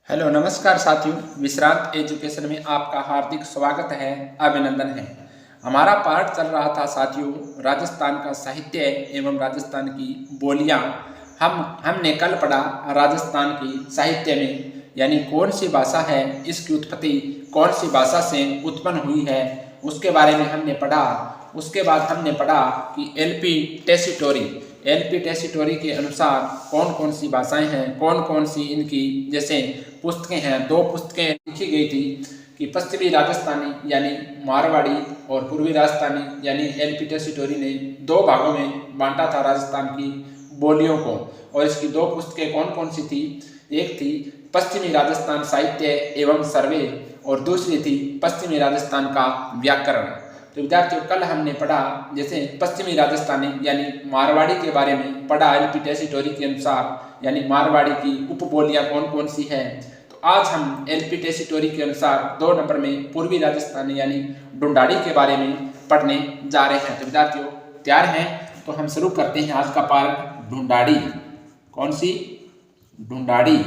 Hello नमस्कार साथियों, विश्रांत education में आपका हार्दिक स्वागत है, अभिनंदन है। हमारा पाठ चल रहा था साथियों राजस्थान का साहित्य एवं राजस्थान की बोलियां। हमने कल पढ़ा राजस्थान की साहित्य में यानी कौन सी भाषा है, इसकी उत्पत्ति कौन सी भाषा से उत्पन्न हुई है, उसके बारे में हमने पढ़ा। उसके बाद हमने पढ़ा कि एलपी टेसीटोरी के अनुसार कौन कौन सी भाषाएं हैं, कौन कौन सी इनकी जैसे पुस्तकें हैं। दो पुस्तकें लिखी गई थी कि पश्चिमी राजस्थानी यानी मारवाड़ी और पूर्वी राजस्थानी यानी एलपी टेसीटोरी ने दो भागों में बांटा था राजस्थान की बोलियों को। और इसकी दो पुस्तकें कौन कौन सी थी? एक थी पश्चिमी राजस्थान साहित्य एवं सर्वे और दूसरी थी पश्चिमी राजस्थान का व्याकरण। तो विद्यार्थियों, कल हमने पढ़ा जैसे पश्चिमी राजस्थानी यानी मारवाड़ी के बारे में पढ़ा। एलपी टेसीटोरी के अनुसार यानी मारवाड़ी की उपबोलियां कौन कौन सी हैं। तो आज हम एलपी टेसीटोरी के अनुसार 2 नंबर में पूर्वी राजस्थानी यानी ढूंढाड़ी के बारे में पढ़ने जा रहे हैं। तो विद्यार्थियों तैयार हैं? तो हम शुरू करते हैं आज का पाठ ढूंढाड़ी। कौन सी? ढूंढाड़ी।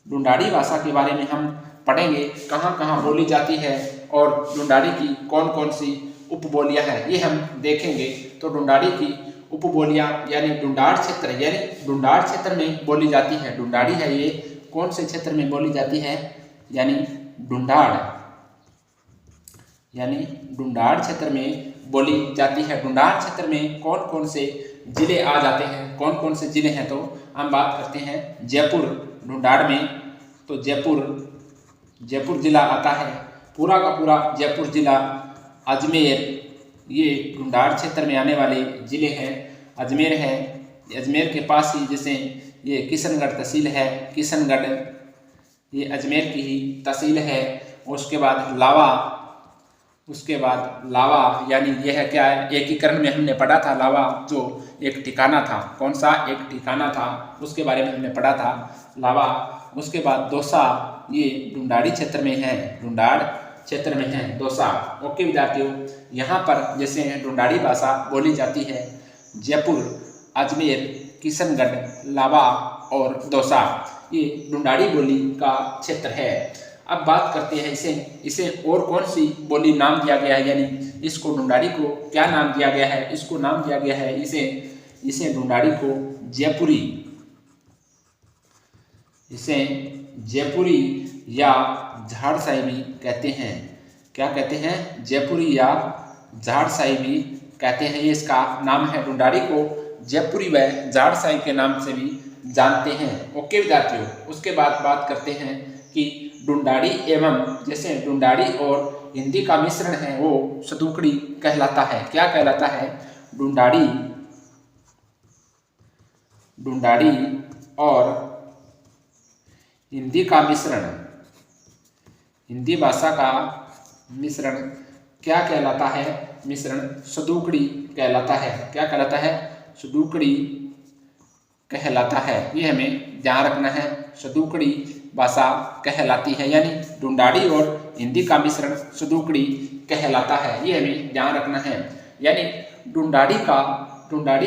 ढूंढाड़ी भाषा के बारे में हम पढ़ेंगे, कहाँ कहाँ बोली जाती है और ढूंढाड़ी की कौन कौन सी उपबोलियां हैं, ये हम देखेंगे। तो ढूंढाड़ी की उपबोलियां यानी ढूंढाड़ क्षेत्र में बोली जाती है। ढूंढाड़ी है ये कौन से क्षेत्र में बोली जाती है? यानी ढूंढाड़ क्षेत्र में बोली जाती है। ढूंढाड़ क्षेत्र में कौन कौन से जिले आ जाते हैं? कौन कौन से जिले हैं? तो हम बात करते हैं जयपुर। ढूंढाड़ में तो जयपुर जिला आता है, पूरा का पूरा जयपुर जिला। अजमेर, ये ढूंढाड़ क्षेत्र में आने वाले जिले हैं। अजमेर है, अजमेर के पास ही जैसे ये किशनगढ़ तहसील है, किशनगढ़ ये अजमेर की ही तहसील है। उसके बाद लावा यानी यह क्या है? एकीकरण में हमने पढ़ा था लावा जो एक ठिकाना था। कौन सा? एक ठिकाना था, उसके बारे में हमने पढ़ा था लावा। उसके बाद दौसा, ये ढूंढाड़ी क्षेत्र में है, ढूंढाड़ क्षेत्र में है दौसा। ओके विद्यार्थियों, यहाँ पर जैसे ढूंढाड़ी भाषा बोली जाती है जयपुर, अजमेर, किशनगढ़, लावा और दौसा, ये ढूंढाड़ी बोली का क्षेत्र है। अब बात करते हैं इसे और कौन सी बोली नाम दिया गया है, यानी इसको ढूंढाड़ी को क्या नाम दिया गया है? इसको नाम दिया गया है इसे ढूंढाड़ी को जयपुरी या झाड़साई भी कहते हैं। क्या कहते हैं? जयपुरी या झाड़साई भी कहते हैं। ये इसका नाम है। ढूंढाड़ी को जयपुरी व झाड़साई के नाम से भी जानते हैं। ओके विद्यार्थियों, उसके बाद बात करते हैं कि ढूंढाड़ी एवं जैसे ढूंढाड़ी और हिंदी का मिश्रण है वो सदुकड़ी कहलाता है। क्या कहलाता है? ढूंढाड़ी और हिंदी का मिश्रण, हिंदी भाषा का मिश्रण क्या कहलाता है? मिश्रण सदुकड़ी कहलाता है। क्या कहलाता है? सदुकड़ी कहलाता है। ये हमें ध्यान रखना है, सदुकड़ी भाषा कहलाती है, यानी ढूंढाड़ी और हिंदी का मिश्रण सदुकड़ी कहलाता है। ये हमें ध्यान रखना है। यानी ढूंढाड़ी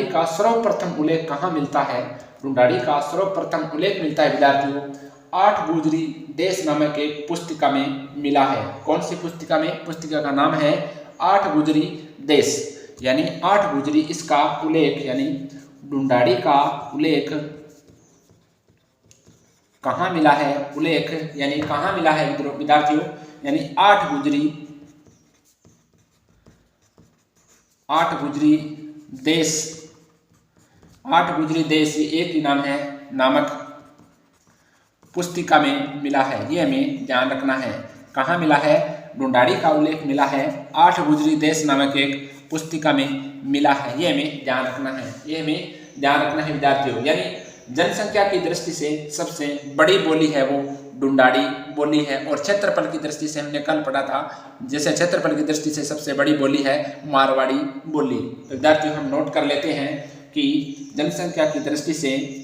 का सर्वप्रथम उल्लेख कहाँ मिलता है? ढूंढाड़ी का सर्वप्रथम उल्लेख मिलता है विद्यार्थियों 8 गुजरी देश नामक एक पुस्तिका में मिला है। कौन सी पुस्तिका में? पुस्तिका का नाम है 8 गुजरी देश, यानी 8 गुजरी इसका उल्लेख, यानी ढूंढाड़ी का उल्लेख कहाँ मिला है? उल्लेख यानी कहाँ मिला है विद्यार्थियों? यानी 8 गुजरी देश ये एक ही नाम है नामक पुस्तिका में मिला है। ये हमें ध्यान रखना है। कहाँ मिला है? ढूंढाड़ी का उल्लेख मिला है 8 गुजरी देश नामक एक पुस्तिका में मिला है। ये हमें ध्यान रखना है विद्यार्थियों। यानी जनसंख्या की दृष्टि से सबसे बड़ी बोली है वो ढूंढाड़ी बोली है। और क्षेत्रफल की दृष्टि से हमने कल पढ़ा था, जैसे क्षेत्रफल की दृष्टि से सबसे बड़ी बोली है मारवाड़ी बोली। तो विद्यार्थियों हम नोट कर लेते हैं कि जनसंख्या की दृष्टि से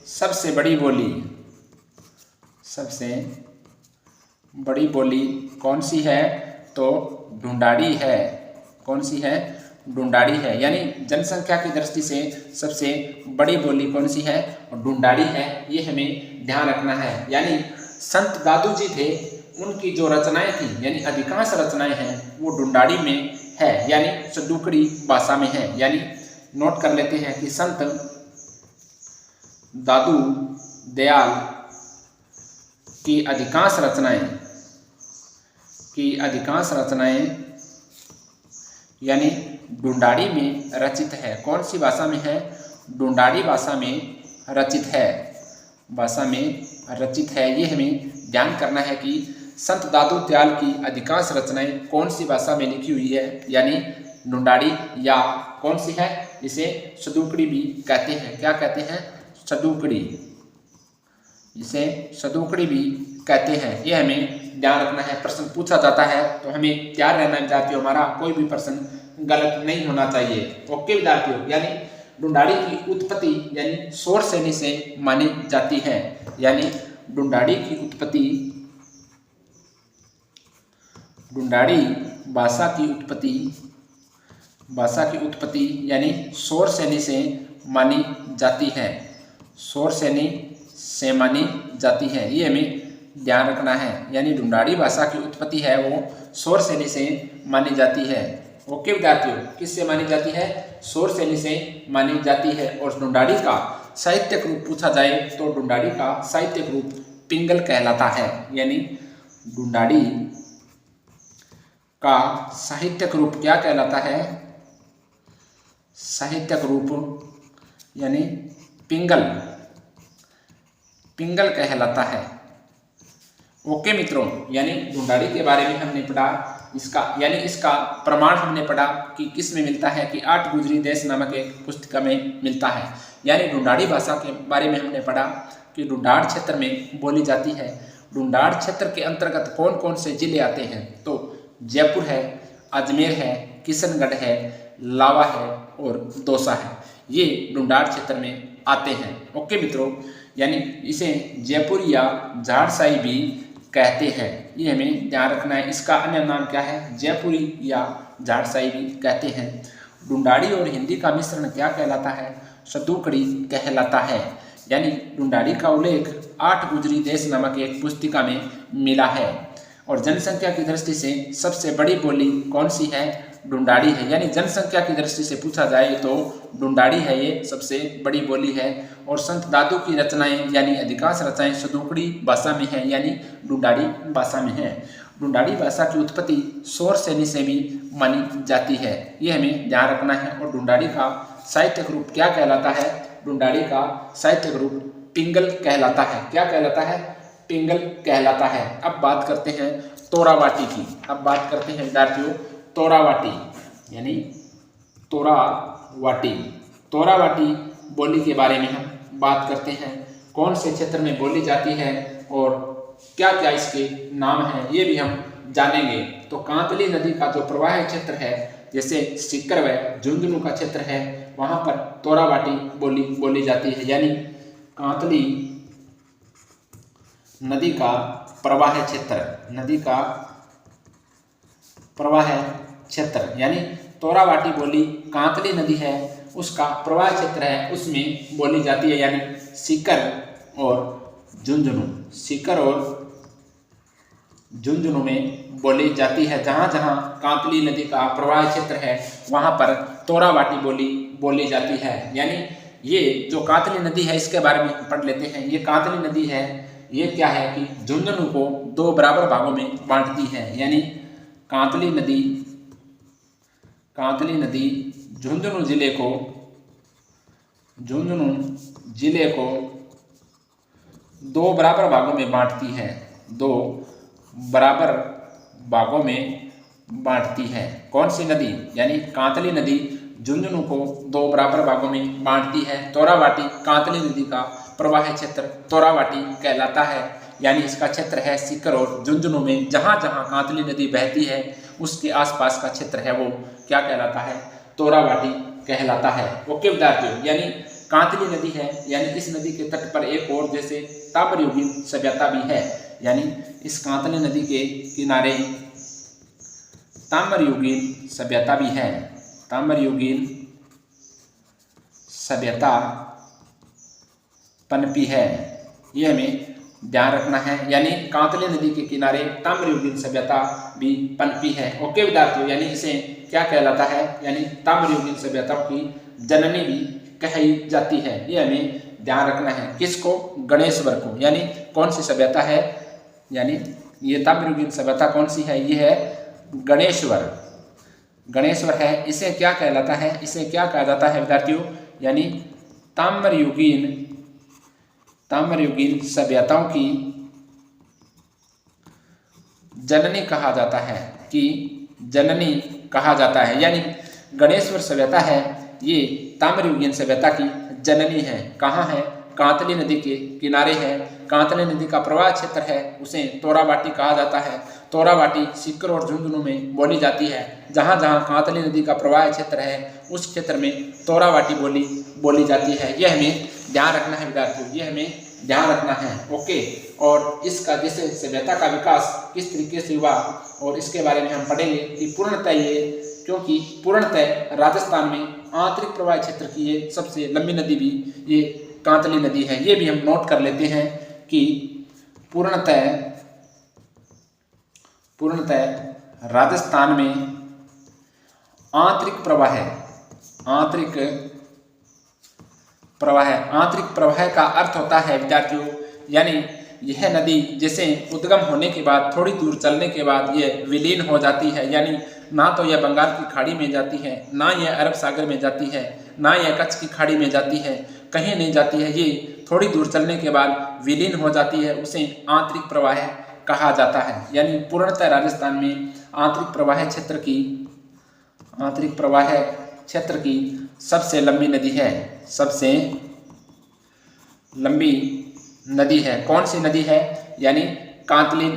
सबसे बड़ी बोली कौन सी है? तो ढूंढाड़ी है। कौन सी है? ढूंढाड़ी है। यानी जनसंख्या की दृष्टि से सबसे बड़ी बोली कौन सी है? ढूंढाड़ी है। ये हमें ध्यान रखना है। यानी संत दादू जी थे, उनकी जो रचनाएं थी यानी अधिकांश रचनाएं हैं वो ढूंढाड़ी में है, यानी सदुकड़ी भाषा में है। यानी नोट कर लेते हैं कि संत दादू दयाल की अधिकांश रचनाएं यानी ढूंढाड़ी में रचित है। कौन सी भाषा में है? ढूंढाड़ी भाषा में रचित है। ये हमें ध्यान करना है कि संत दादू दयाल की अधिकांश रचनाएं कौन सी भाषा में लिखी हुई है, यानी ढूंढाड़ी या कौन सी है? इसे सदुकड़ी भी कहते हैं। क्या कहते हैं? सदुकड़ी। इसे सदुकड़ी भी कहते हैं। ये हमें ध्यान रखना है। प्रश्न पूछा जाता है तो हमें तैयार रहना विद्यार्थियों, हमारा कोई भी प्रश्न गलत नहीं होना चाहिए। ओके विद्यार्थियों, यानी ढूंढाड़ी की उत्पत्ति यानी सोर सेनी से मानी जाती है। यानी ढूंढाड़ी भाषा की उत्पत्ति यानी सोर सेनी से मानी जाती है। सोर सेनी से मानी जाती है। ये हमें ध्यान रखना है। यानी ढूंढाड़ी भाषा की उत्पत्ति है वो सोर सेनी से मानी जाती है। ओके विद्यार्थियों, किससे मानी जाती है? सोर सेनी से मानी जाती है। और ढूंढाड़ी का साहित्यिक रूप पूछा जाए तो ढूंढाड़ी का साहित्यिक रूप पिंगल कहलाता है। यानी ढूंढाड़ी का साहित्यिक रूप क्या कहलाता है? साहित्यिक रूप यानी पिंगल कहलाता है। ओके मित्रों, यानी ढूंढाड़ी के बारे में हमने पढ़ा। इसका प्रमाण हमने पढ़ा कि किस में मिलता है कि 8 गुजरी देश नामक एक पुस्तिका में मिलता है। यानी ढूंढाड़ी भाषा के बारे में हमने पढ़ा कि ढूंढाड़ क्षेत्र में बोली जाती है। ढूंढाड़ क्षेत्र के अंतर्गत कौन कौन से जिले आते हैं? तो जयपुर है, अजमेर है, किशनगढ़ है, लावा है और दौसा है। ये ढूंढाड़ क्षेत्र में आते हैं। ओके मित्रों, यानी इसे जयपुर या झाड़साई भी कहते हैं। ये हमें ध्यान रखना है। इसका अन्य नाम क्या है? जयपुरी या झाड़साई भी कहते हैं। ढूंढाड़ी और हिंदी का मिश्रण क्या कहलाता है? सदुकड़ी कहलाता है। यानी ढूंढाड़ी का उल्लेख 8 गुजरी देश नामक एक पुस्तिका में मिला है। और जनसंख्या की दृष्टि से सबसे बड़ी बोली कौन सी है? ढूंढाड़ी है। यानी जनसंख्या की दृष्टि से पूछा जाए तो ढूंढाड़ी है, ये सबसे बड़ी बोली है। और संत दादू की रचनाएं यानी अधिकांश रचनाएं सदुकड़ी भाषा में है, यानी ढूंढाड़ी भाषा में है। ढूंढाड़ी भाषा की उत्पत्ति सोर सेनी से भी मानी जाती है। ये हमें ध्यान रखना है। और ढूंढाड़ी का साहित्यिक रूप क्या कहलाता है? ढूंढाड़ी का साहित्यिक रूप पिंगल कहलाता है। क्या कहलाता है? पिंगल कहलाता है। अब बात करते हैं तोरावाटी की। अब बात करते हैं विद्यार्थियों तोरावाटी, यानी तोरावाटी बोली के बारे में हम बात करते हैं। कौन से क्षेत्र में बोली जाती है और क्या क्या इसके नाम हैं, ये भी हम जानेंगे। तो कांतली नदी का जो प्रवाह क्षेत्र है, जैसे सीकर व झुंझुनू का क्षेत्र है, वहाँ पर तोरावाटी बोली जाती है। यानी कांतली नदी का प्रवाह क्षेत्र यानी तोरावाटी बोली कांतली नदी है उसका प्रवाह क्षेत्र है, उसमें बोली जाती है। यानी सीकर और झुंझुनू में बोली जाती है। जहाँ जहाँ कांतली नदी का प्रवाह क्षेत्र है वहाँ पर तोरावाटी बोली जाती है। यानी ये जो कांतली नदी है इसके बारे में पढ़ लेते हैं। ये कांतली नदी है, ये क्या है कि झुंझुनू को 2 बराबर भागों में बांटती है। यानी कांतली नदी झुंझुनू जिले को 2 बराबर भागों में बांटती है। 2 बराबर भागों में बांटती है। कौन सी नदी? यानी कांतली नदी झुंझुनू को 2 बराबर भागों में बांटती है। तोरावाटी कांतली नदी का प्रवाह क्षेत्र तोरावाटी कहलाता है। यानी इसका क्षेत्र है सीकर और झुंझुनू में। जहाँ जहाँ कांतली नदी बहती है उसके आसपास का क्षेत्र है वो क्या कहलाता है? तोरावाटी कहलाता है। ओके विद्यार्थियों, यानी कांतली नदी है, यानी इस नदी के तट पर एक और जैसे ताम्रयुगीन सभ्यता भी है। यानी इस कांतली नदी के किनारे ताम्रयुगीन सभ्यता भी है। ताम्रयुगीन सभ्यता पनपी है, ये हमें ध्यान रखना है। यानी कांतली नदी के किनारे ताम्रयुगीन सभ्यता भी पनपी है। ओके विद्यार्थियों, यानी इसे क्या कहलाता है, यानी ताम्रयुगीन सभ्यताओं की जननी भी कही जाती है, ये हमें ध्यान रखना है। किसको? गणेश्वर को। यानी कौन सी सभ्यता है, यानी ये ताम्रयुगीन सभ्यता कौन सी है, ये है गणेश्वर। गणेश्वर है, इसे क्या कहलाता है, इसे क्या कहा जाता है विद्यार्थियों, यानी ताम्रयुगीन सभ्यताओं की जननी कहा जाता है, कि जननी कहा जाता है। यानी गणेश्वर सभ्यता है, ये ताम्रयुगीन सभ्यता की जननी है। कहाँ है? कांतली नदी के किनारे है। कांतली नदी का प्रवाह क्षेत्र है, उसे तोराबाटी कहा जाता है। तोराबाटी सीकर और झुंझुनू में बोली जाती है। जहाँ जहाँ कांतली नदी का प्रवाह क्षेत्र है, उस क्षेत्र में तोराबाटी बोली जाती है। यह हमें ध्यान रखना है विद्यार्थियों, ये हमें ध्यान रखना है। ओके, और इसका जैसे सभ्यता का विकास किस तरीके से हुआ, और इसके बारे में हम पढ़ेंगे कि पूर्णतः ये, क्योंकि पूर्णतः राजस्थान में आंतरिक प्रवाह क्षेत्र की ये सबसे लंबी नदी भी ये कांतली नदी है। ये भी हम नोट कर लेते हैं कि पूर्णतः राजस्थान में आंतरिक प्रवाह का अर्थ होता है विद्यार्थियों, यानी यह नदी जैसे उद्गम होने के बाद थोड़ी दूर चलने के बाद यह विलीन हो जाती है। यानी ना तो यह बंगाल की खाड़ी में जाती है, ना यह अरब सागर में जाती है, ना यह कच्छ की खाड़ी में जाती है, कहीं नहीं जाती है। ये थोड़ी दूर चलने के बाद विलीन हो जाती है, उसे आंतरिक प्रवाह कहा जाता है। यानी पूर्णतः राजस्थान में आंतरिक प्रवाह क्षेत्र की सबसे लंबी नदी है, सबसे लंबी नदी है। कौन सी नदी है? यानी कांतली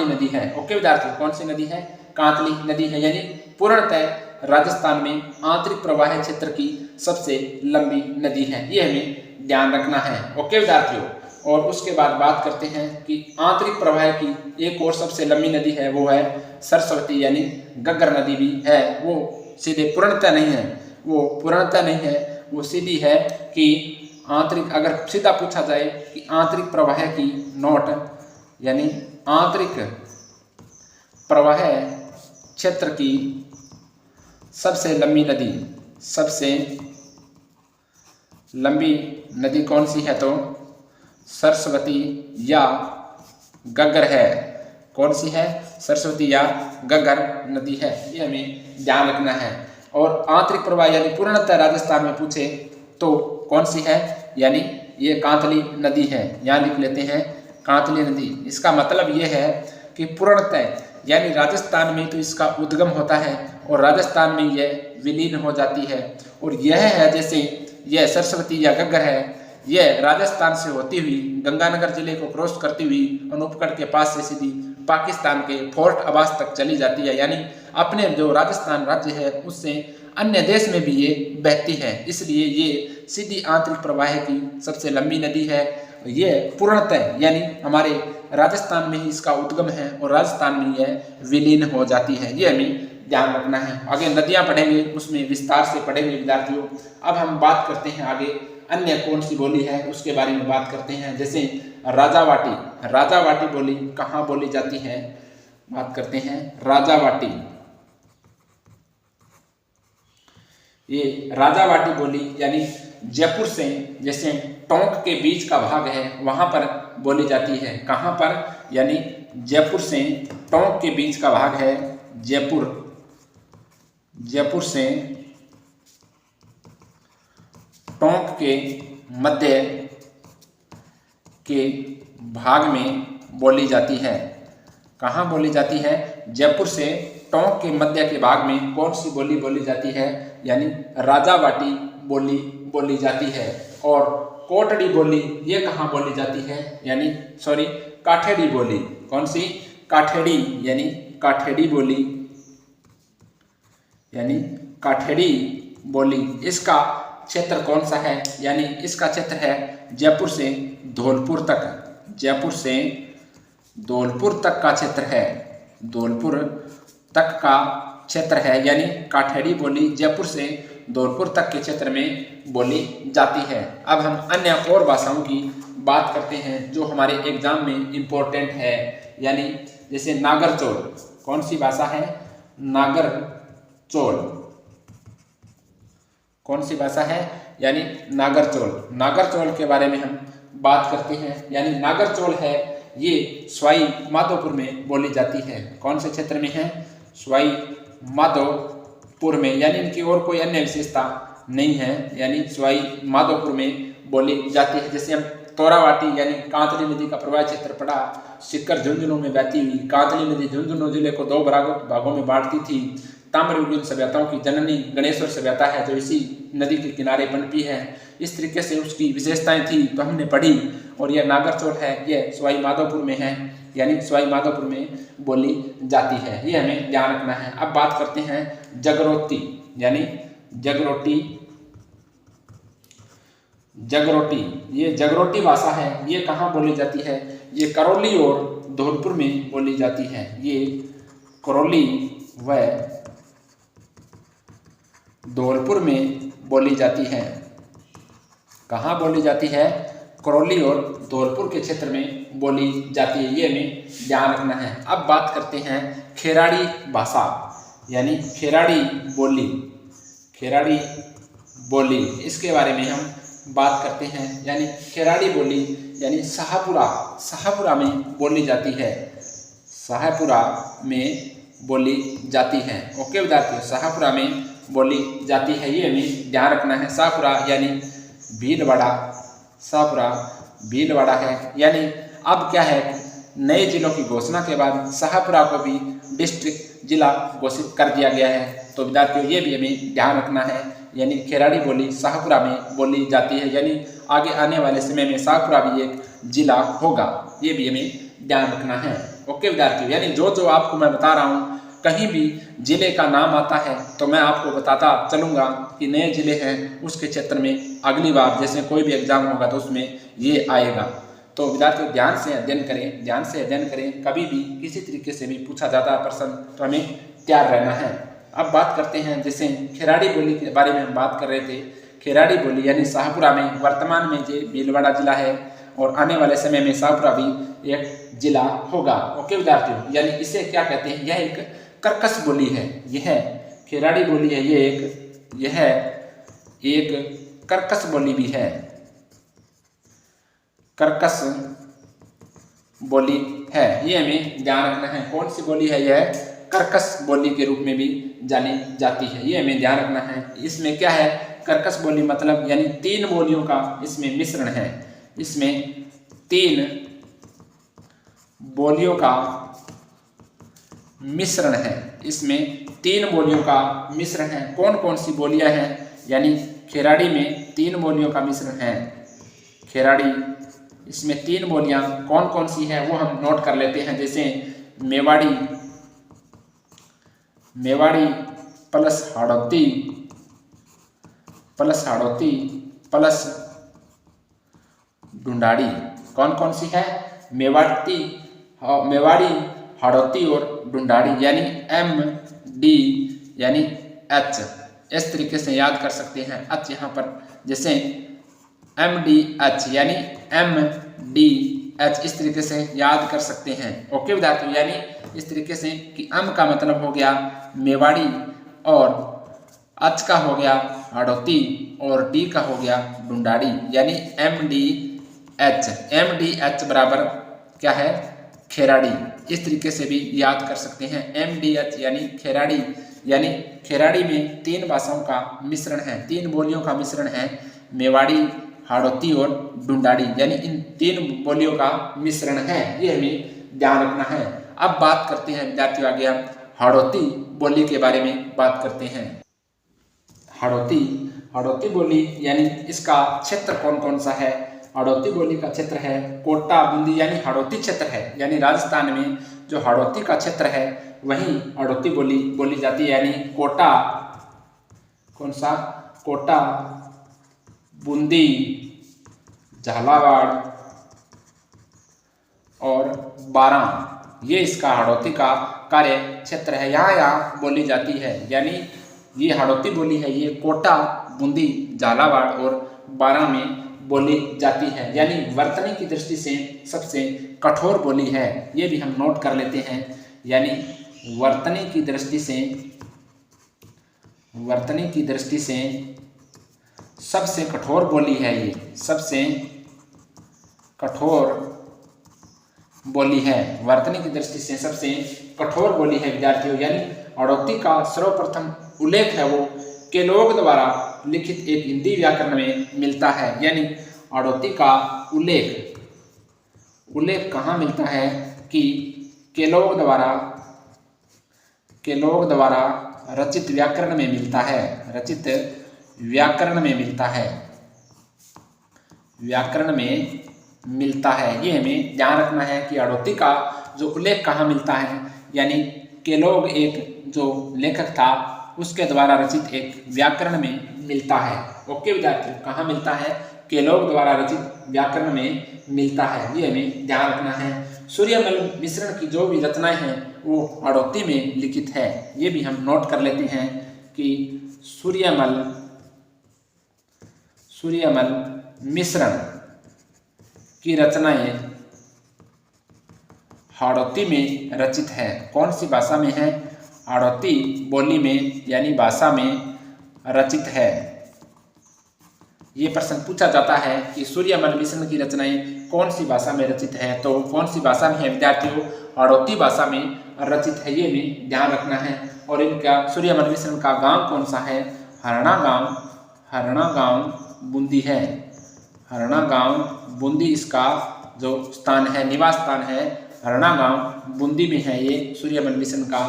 नदी है। ओके विद्यार्थियों, कौन सी नदी है? कांतली नदी है। यानी पूर्णतः राजस्थान में आंतरिक प्रवाह क्षेत्र की सबसे लंबी नदी है, ये हमें ध्यान रखना है। ओके विद्यार्थियों, और उसके बाद बात करते हैं कि आंतरिक प्रवाह की एक और सबसे लंबी नदी है, वो है सरस्वती, यानी गग्गर नदी भी है। वो सीधे पूर्णतः नहीं है, वो सीधी है कि आंतरिक, अगर सीधा पूछा जाए कि आंतरिक प्रवाह की नोट, यानी आंतरिक प्रवाह क्षेत्र की सबसे लंबी नदी कौन सी है, तो सरस्वती या गग्गर है। कौन सी है? सरस्वती या गग्गर नदी है, ये हमें ध्यान रखना है। और आंतरिक प्रवाह यानी पूर्णतः राजस्थान में पूछे तो कौन सी है, यानी ये कांतली नदी है। यहाँ लिख लेते हैं कांतली नदी। इसका मतलब ये है कि पूर्णतः, यानी राजस्थान में तो इसका उद्गम होता है और राजस्थान में यह विलीन हो जाती है। और यह है, जैसे यह सरस्वती या गग्गर है, यह राजस्थान से होती हुई गंगानगर जिले को क्रॉस करती हुई अनूपगढ़ के पास से सीधी पाकिस्तान के फोर्ट अब्बास तक चली जाती है। यानी अपने जो राजस्थान राज्य है उससे अन्य देश में भी ये बहती है, इसलिए ये सीधी आंतरिक प्रवाह की सबसे लंबी नदी है। ये पूर्णतः यानी हमारे राजस्थान में ही इसका उद्गम है और राजस्थान में यह विलीन हो जाती है, ये हमें ध्यान रखना है। आगे नदियां पढ़ेंगे, उसमें विस्तार से पढ़ेंगे विद्यार्थियों। अब हम बात करते हैं आगे अन्य कौन सी बोली है उसके बारे में बात करते हैं। जैसे राजावाटी बोली कहाँ बोली जाती है, बात करते हैं राजावाटी। ये राजावाटी बोली यानी जयपुर से जैसे टोंक के बीच का भाग है वहां पर बोली जाती है। कहाँ पर? यानी जयपुर से टोंक के बीच का भाग है, जयपुर से टोंक के मध्य के भाग में बोली जाती है। कहाँ बोली जाती है? जयपुर से टोंक के मध्य के भाग में कौन सी बोली बोली जाती है? यानी राजावाटी बोली बोली जाती है। और कोटड़ी बोली ये कहाँ बोली जाती है? यानी काठेड़ी बोली। कौन सी? काठेड़ी, यानी काठेड़ी बोली, यानी काठेड़ी बोली। इसका क्षेत्र कौन सा है? यानी इसका क्षेत्र है जयपुर से धौलपुर तक, जयपुर से धौलपुर तक का क्षेत्र है, धौलपुर तक का क्षेत्र है, यानी काठेड़ी बोली जयपुर से धौलपुर तक के क्षेत्र में बोली जाती है। अब हम अन्य और भाषाओं की बात करते हैं जो हमारे एग्जाम में इम्पोर्टेंट है, यानी जैसे नागरचौल। कौन सी भाषा है? नागरचौल। कौन सी भाषा है? यानी नागरचौल। नागरचौल के बारे में हम बात करते हैं, यानी नागरचौल है ये सवाई माधोपुर में बोली जाती है। कौन से क्षेत्र में है? सवाई माधोपुर में, यानी इनकी और कोई अन्य विशेषता नहीं है, यानी सवाई माधोपुर में बोली जाती है। जैसे हम तोरावाटी यानी कांतली नदी का प्रवाह क्षेत्र पढ़ा, सिक्कर झुंझुनू में बहती हुई कांतली नदी झुंझुनू जिले को 2 भागों में बांटती थी। ताम्रयुगीन सभ्यताओं की जननी गणेश्वर सभ्यता है जो इसी नदी के किनारे पनपी है। इस तरीके से उसकी विशेषताएं थी तो हमने पढ़ी, और यह नागरचौल है, यह सवाई माधोपुर में है, यानी सवाई माधोपुर में बोली जाती है। ये हमें ध्यान रखना है। अब बात करते हैं जगरोटी, यानी जगरोटी। ये जगरोटी भाषा है, ये कहाँ बोली जाती है? ये करौली और धौलपुर में बोली जाती है। ये करौली व धौलपुर में बोली जाती है। कहाँ बोली जाती है? करौली और धौलपुर के क्षेत्र में बोली जाती है। ये हमें ध्यान रखना है। अब बात करते हैं खेराड़ी भाषा, यानी खेराड़ी बोली। खेराड़ी बोली, इसके बारे में हम बात करते हैं, यानी खेराड़ी बोली यानी शाहपुरा में बोली जाती है। शाहपुरा में बोली जाती है। ओके विद्यार्थियों, शाहपुरा में बोली जाती है, ये हमें ध्यान रखना है। शाहपुरा यानी भीलवाड़ा, शाहपुरा भीलवाड़ा है। यानी अब क्या है, नए जिलों की घोषणा के बाद शाहपुरा को भी डिस्ट्रिक्ट जिला घोषित कर दिया गया है। तो विद्यार्थियों ये भी हमें ध्यान रखना है, यानी खेराड़ी बोली शाहपुरा में बोली जाती है, यानी आगे आने वाले समय में शाहपुरा भी एक जिला होगा, ये भी हमें ध्यान रखना है। ओके विद्यार्थियों, यानी जो आपको मैं बता रहा हूँ, कहीं भी जिले का नाम आता है तो मैं आपको बताता चलूँगा कि नए जिले हैं, उसके क्षेत्र में अगली बार जैसे कोई भी एग्जाम होगा तो उसमें ये आएगा। तो विद्यार्थियों ध्यान से अध्ययन करें, कभी भी किसी तरीके से भी पूछा जाता है प्रश्न तो हमें तैयार रहना है। अब बात करते हैं, जैसे खेराड़ी बोली के बारे में हम बात कर रहे थे। खेराड़ी बोली यानी शाहपुरा में वर्तमान में जो भीलवाड़ा जिला है, और आने वाले समय में शाहपुरा भी एक जिला होगा। ओके विद्यार्थियों, यानी इसे क्या कहते हैं? यह एक कर्कश बोली है। यह खेराड़ी बोली है, यह एक कर्कश बोली भी है, कर्कश बोली है। ये हमें ध्यान रखना है। कौन सी बोली है? यह कर्कश बोली के रूप में भी जानी जाती है, ये हमें ध्यान रखना है। इसमें क्या है? कर्कश बोली मतलब यानी 3 बोलियों का इसमें मिश्रण है। इसमें 3 बोलियों का मिश्रण है। इसमें 3 बोलियों का मिश्रण है। कौन कौन सी बोलियां हैं? यानी खेराड़ी में 3 बोलियों का मिश्रण है। खेराड़ी, इसमें 3 बोलियां कौन कौन सी हैं वो हम नोट कर लेते हैं। जैसे मेवाड़ी प्लस हाड़ौती प्लस ढूंढाड़ी। कौन कौन सी है? मेवाड़ी, हाड़ौती और ढूंढाड़ी, यानी MD यानी H। इस तरीके से याद कर सकते हैं। H यहाँ पर जैसे MDH यानी MDH, इस तरीके से याद कर सकते हैं। ओके विद्यार्थियों, यानी इस तरीके से कि M का मतलब हो गया मेवाड़ी, और H का हो गया हाड़ौती, और D का हो गया ढूंढाड़ी, यानी MDH बराबर क्या है? खेराड़ी। इस तरीके से भी याद कर सकते हैं। MDH यानी खेराड़ी, यानी खेराड़ी में 3 भाषाओं का मिश्रण है, 3 बोलियों का मिश्रण है, मेवाड़ी, हाड़ौती और ढूंढाड़ी, यानी इन 3 बोलियों का मिश्रण है। ये हमें ध्यान रखना है। अब बात करते हैं विद्यार्थियों, आगे हम हाड़ौती बोली के बारे में बात करते हैं। हाड़ौती बोली यानी इसका क्षेत्र कौन कौन सा है? हाड़ौती बोली का क्षेत्र है कोटा बूंदी, यानी हाड़ौती क्षेत्र है, यानी राजस्थान में जो हाड़ौती का क्षेत्र है वहीं हाड़ौती बोली बोली जाती है। यानी कोटा, कौन सा? कोटा, बूंदी, झालावाड़ और बारां, ये इसका हाड़ौती का कार्य क्षेत्र है, यहाँ बोली जाती है। यानी ये हाड़ौती बोली है, ये कोटा, बूंदी, झालावाड़ और बारां में बोली जाती है। यानी वर्तनी की दृष्टि से सबसे कठोर बोली है, ये भी हम नोट कर लेते हैं। यानी वर्तनी की दृष्टि से सबसे कठोर बोली है, ये सबसे कठोर बोली है, वर्तनी की दृष्टि से सबसे कठोर बोली है विद्यार्थियों। यानी हाड़ौती का सर्वप्रथम उल्लेख है वो केलोग द्वारा लिखित एक हिंदी व्याकरण में मिलता है। यानी हाड़ौती का उल्लेख कहाँ मिलता है कि केलोग द्वारा रचित व्याकरण में मिलता है, रचित व्याकरण में मिलता है, व्याकरण में मिलता है। ये हमें ध्यान रखना है कि हाड़ौती का जो उल्लेख कहाँ मिलता है, यानी केलोग एक जो लेखक था उसके द्वारा रचित एक व्याकरण में मिलता है। ओके विद्यार्थियों, कहाँ मिलता है? केलोग द्वारा रचित व्याकरण में मिलता है, ये हमें ध्यान रखना है। सूर्यमल मिश्रण की जो भी रचनाएं हैं वो हाड़ौती में लिखित है, ये भी हम नोट कर लेते हैं कि सूर्यमल मिश्रण की रचनाएं हाड़ौती में रचित है। कौन सी भाषा में है? हाड़ौती बोली में यानी भाषा में रचित है। ये प्रश्न पूछा जाता है कि सूर्यमल मिश्रण की रचनाएं कौन सी भाषा में रचित है, तो कौन सी भाषा में है विद्यार्थियों? हाड़ौती भाषा में रचित है, ये भी ध्यान रखना है। और इनका सूर्यमल मिश्रण का गांव कौन सा है? हरना गांव बूंदी है। हरना गांव बूंदी इसका जो स्थान है, निवास स्थान है, हरना गांव बूंदी में है, ये सूर्यमल मिश्रण का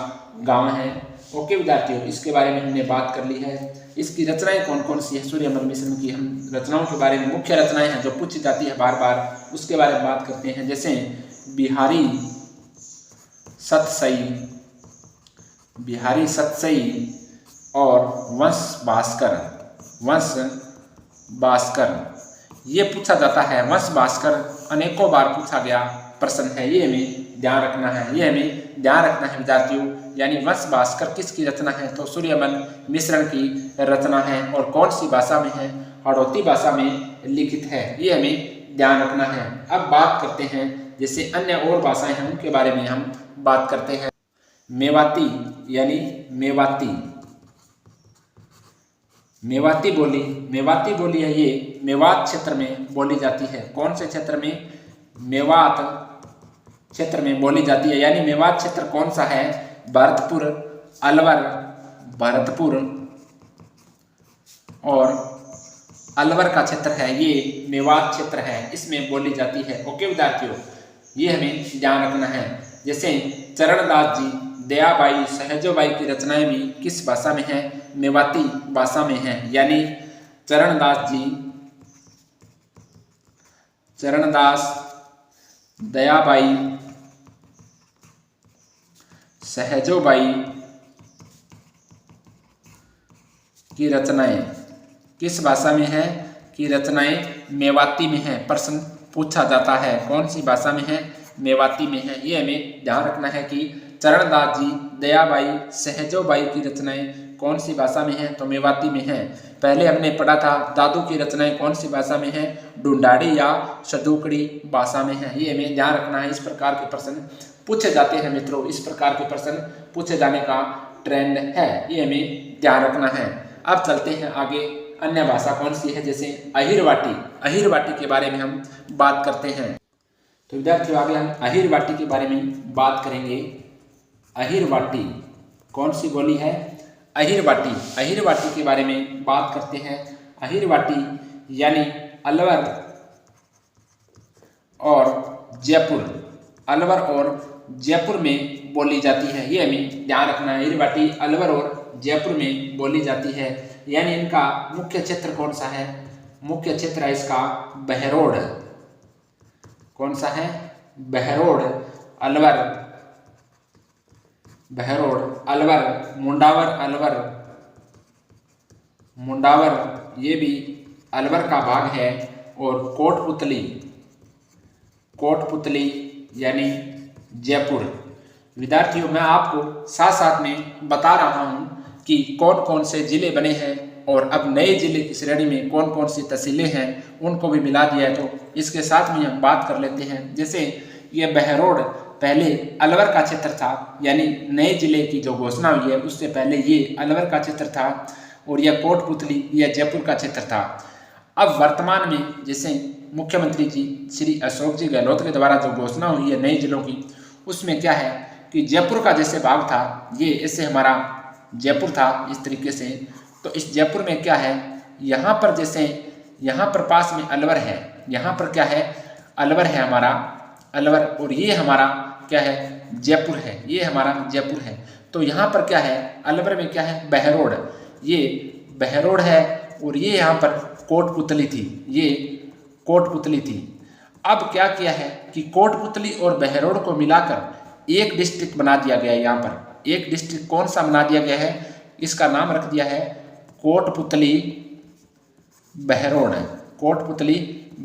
गांव है। ओके विद्यार्थियों, इसके बारे में हमने बात कर ली है। इसकी रचनाएं कौन कौन सी है? सूर्यमल मिश्रण की हम रचनाओं के बारे में, मुख्य रचनाएं हैं जो पूछी जाती है बार बार, उसके बारे में बात करते हैं। जैसे बिहारी सतसई और वंश भास्कर ये पूछा जाता है। वंश भास्कर अनेकों बार पूछा गया प्रश्न है, ये हमें ध्यान रखना है, विद्यार्थियों। यानी वंश भास्कर किसकी रचना है? तो सूर्यमल मिश्रण की रचना है। और कौन सी भाषा में है? हाड़ौती भाषा में लिखित है, ये हमें ध्यान रखना है। अब बात करते हैं जैसे अन्य और भाषाएं हैं उनके बारे में हम बात करते हैं। मेवाती यानी मेवाती बोली है, ये मेवात क्षेत्र में बोली जाती है। कौन से क्षेत्र में? मेवात क्षेत्र में बोली जाती है। यानी मेवात क्षेत्र कौन सा है? भरतपुर, भरतपुर और अलवर का क्षेत्र है, ये मेवात क्षेत्र है, इसमें बोली जाती है। ओके विद्यार्थियों, ये हमें ध्यान रखना है। जैसे चरणदास जी, दयाबाई, सहजोबाई की रचनाएं भी किस भाषा में है? मेवाती भाषा में है। यानी चरणदास, दयाबाई, सहजोबाई की रचनाएं किस भाषा में है? कि रचनाएं मेवाती में है। प्रश्न पूछा जाता है कौन सी भाषा में है? मेवाती में है। ये हमें ध्यान रखना है कि चरणदास जी, दयाबाई, सहजोबाई की रचनाएं कौन सी भाषा में है? तो मेवाती में है। पहले हमने पढ़ा था दादू की रचनाएं कौन सी भाषा में है? ढूंढाड़ी या सदुकड़ी भाषा में है। ये हमें ध्यान रखना है। इस प्रकार के प्रश्न पूछे जाते हैं मित्रों, इस प्रकार के प्रश्न पूछे जाने का ट्रेंड है, ये हमें ध्यान रखना है। अब चलते हैं आगे, अन्य भाषा कौन सी है? जैसे अहिरवाटी के बारे में हम बात करते हैं। तो विद्यार्थियों, आगे हम अहिरवाटी के बारे में बात करेंगे। अहिरवाटी कौन सी बोली है? अहिरवाटी के बारे में बात करते हैं। अहिरवाटी यानी अलवर और जयपुर में बोली जाती है, ये हमें ध्यान रखना है। अहिरवाटी अलवर और जयपुर में बोली जाती है। यानी इनका मुख्य क्षेत्र कौन सा है? मुख्य क्षेत्र है इसका बहरोड। कौन सा है? बहरोड, अलवर, मुंडावर ये भी अलवर का भाग है। और कोटपुतली यानी जयपुर, विद्यार्थियों मैं आपको साथ साथ में बता रहा हूँ कि कौन कौन से जिले बने हैं और अब नए जिले की श्रेणी में कौन कौन सी तहसीलें हैं उनको भी मिला दिया है। तो इसके साथ में हम बात कर लेते हैं। जैसे ये बहरोड पहले अलवर का क्षेत्र था, यानी नए जिले की जो घोषणा हुई है उससे पहले ये अलवर का क्षेत्र था और यह कोटपुतली यह जयपुर का क्षेत्र था। अब वर्तमान में जैसे मुख्यमंत्री जी श्री अशोक जी गहलोत के द्वारा जो घोषणा हुई है नए जिलों की, उसमें क्या है कि जयपुर का जैसे भाग था ये ऐसे हमारा जयपुर था इस तरीके से। तो इस जयपुर में क्या है, यहाँ पर जैसे यहाँ पर पास में अलवर है, यहाँ पर क्या है अलवर है हमारा अलवर, और ये हमारा क्या है जयपुर है, ये हमारा जयपुर है। तो यहाँ पर क्या है अलवर में क्या है बहरोड, ये बहरोड है और ये यहाँ पर कोटपुतली थी, ये कोटपुतली थी। अब क्या किया है कि कोटपुतली और बहरोड को मिलाकर एक डिस्ट्रिक्ट बना दिया गया है। यहाँ पर एक डिस्ट्रिक्ट कौन सा बना दिया गया है, इसका नाम रख दिया है कोटपुतली बहरोड, कोटपुतली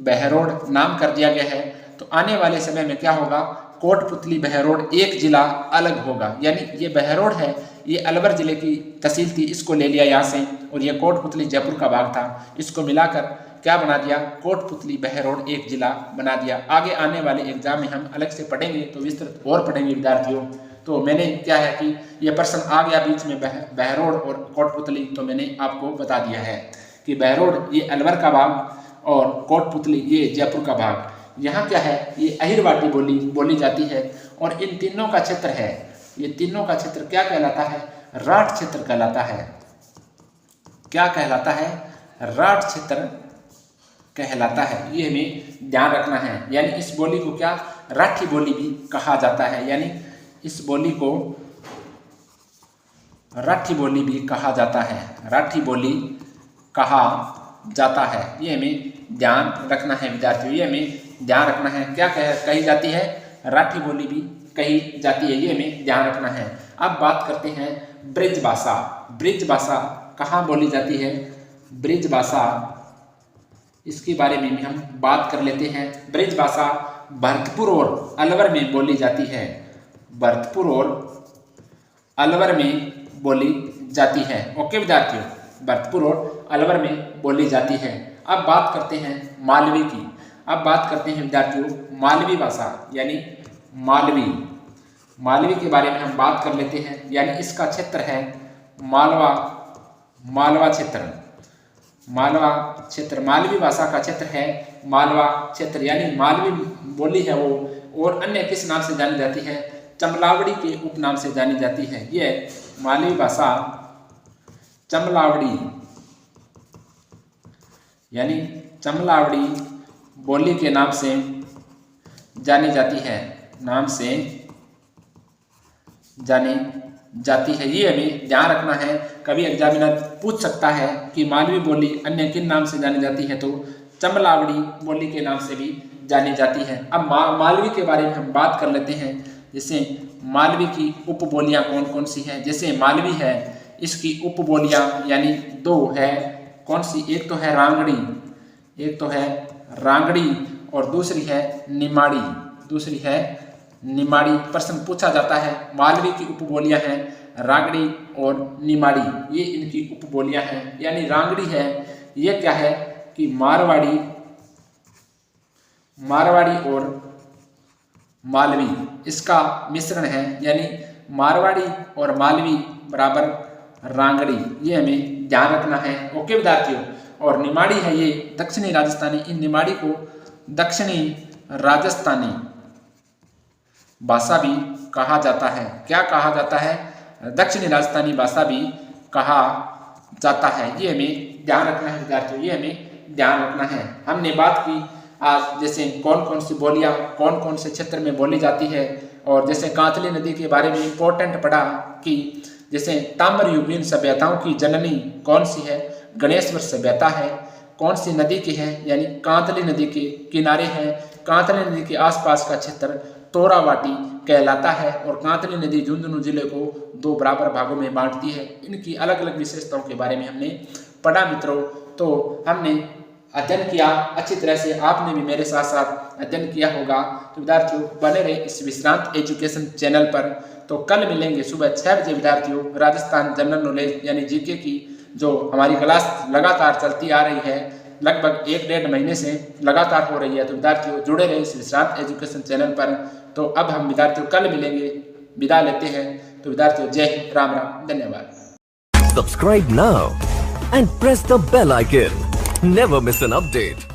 बहरोड नाम कर दिया गया है। तो आने वाले समय में क्या होगा, कोटपुतली बहरोड एक जिला अलग होगा, यानी ये बहरोड है ये अलवर जिले की तहसील थी, इसको ले लिया यहाँ से, और ये कोटपुतली जयपुर का भाग था, इसको मिलाकर क्या बना दिया कोटपुतली बहरोड एक जिला बना दिया। आगे आने वाले एग्जाम में हम अलग से पढ़ेंगे तो विस्तृत और पढ़ेंगे विद्यार्थियों। तो मैंने क्या है कि ये प्रश्न आ गया बीच में बहरोड और कोटपुतली, तो मैंने आपको बता दिया है कि बहरोड ये अलवर का भाग और कोटपुतली ये जयपुर का भाग। यहाँ क्या है ये अहिरवाटी बोली जाती है और इन तीनों का क्षेत्र है, ये तीनों का क्षेत्र क्या कहलाता है, राठ क्षेत्र कहलाता है। क्या कहलाता है, राठ क्षेत्र कहलाता है। ये हमें ध्यान रखना है। यानी इस बोली को क्या राठी बोली भी कहा जाता है, यानी इस बोली को राठी बोली भी कहा जाता है, राठी बोली कहा जाता है। ये हमें ध्यान रखना है विद्यार्थियों, ये हमें ध्यान रखना है। क्या कही जाती है, राठी बोली भी कही जाती है, ये हमें ध्यान रखना है। अब बात करते हैं ब्रिज भाषा। ब्रिज भाषा कहाँ बोली जाती है, ब्रिज भाषा इसके बारे में भी हम बात कर लेते हैं। ब्रिज भाषा भरतपुर और अलवर में बोली जाती है, भरतपुर और अलवर में बोली जाती है। ओके विद्यार्थियों, भरतपुर और अलवर में बोली जाती है। अब बात करते हैं मालवी की। अब बात करते हैं विद्यार्थियों मालवी भाषा, यानी मालवी के बारे में हम बात कर लेते हैं। यानी इसका क्षेत्र है मालवा क्षेत्र, मालवी भाषा का क्षेत्र है मालवा क्षेत्र। यानी मालवी बोली है वो, और अन्य किस नाम से जानी जाती है, चमलावड़ी के उपनाम से जानी जाती है। ये मालवी भाषा चमलावड़ी यानी चमलावड़ी बोली के नाम से जानी जाती है, नाम से जानी जाती है। ये हमें ध्यान रखना है। कभी एग्जामिनर पूछ सकता है कि मालवी बोली अन्य किन नाम से जानी जाती है, तो चमलावड़ी बोली के नाम से भी जानी जाती है। अब मालवी के बारे में हम बात कर लेते हैं। जैसे मालवी की उपबोलियां कौन कौन सी हैं। जैसे मालवी है इसकी उपबोलियां यानी दो है, कौन सी, एक तो है रांगड़ी और दूसरी है निमाड़ी। प्रश्न पूछा जाता है मालवी की उपबोलियां हैं रांगड़ी और निमाड़ी, ये इनकी उपबोलियां हैं। यानी रांगड़ी है ये क्या है कि मारवाड़ी और मालवी इसका मिश्रण है, यानी मारवाड़ी और मालवी बराबर रांगड़ी, ये हमें ध्यान रखना है। ओके विद्यार्थियों, और निमाड़ी है ये दक्षिणी राजस्थानी, इन निमाड़ी को दक्षिणी राजस्थानी भाषा भी कहा जाता है। क्या कहा जाता है, दक्षिणी राजस्थानी भाषा भी कहा जाता है। ये हमें ध्यान रखना है विद्यार्थियों, ये हमें ध्यान रखना है। हमने बात की आज जैसे कौन कौन सी बोलियां कौन कौन से क्षेत्र में बोली जाती है, और जैसे कांतली नदी के बारे में इम्पोर्टेंट पढ़ा कि जैसे ताम्रयुगीन सभ्यताओं की जननी कौन सी है, गणेश्वर सभ्यता है। कौन सी नदी की है, यानी कांतली नदी के किनारे है। कांतली नदी के आसपास का क्षेत्र तोरावाटी कहलाता है, और कांतली नदी झुंझुनू जिले को दो बराबर भागों में बांटती है। इनकी अलग अलग विशेषताओं के बारे में हमने पढ़ा मित्रों। तो हमने अध्ययन किया अच्छी तरह से, आपने भी मेरे साथ साथ अध्ययन किया होगा। तो विद्यार्थियों बने रहे इस विश्रांत एजुकेशन चैनल पर। तो कल मिलेंगे सुबह 6 बजे विद्यार्थियों। राजस्थान जनरल नॉलेज यानी जीके की जो हमारी क्लास लगातार चलती आ रही है, लगभग 1-1.5 महीने से लगातार हो रही है, तो विद्यार्थियों जुड़े रहे इस विश्रांत एजुकेशन चैनल पर। तो अब हम विद्यार्थियों कल मिलेंगे, विदा लेते हैं। तो विद्यार्थियों जय हिंद, राम राम, धन्यवाद। Subscribe now and press the bell icon. Never miss an update.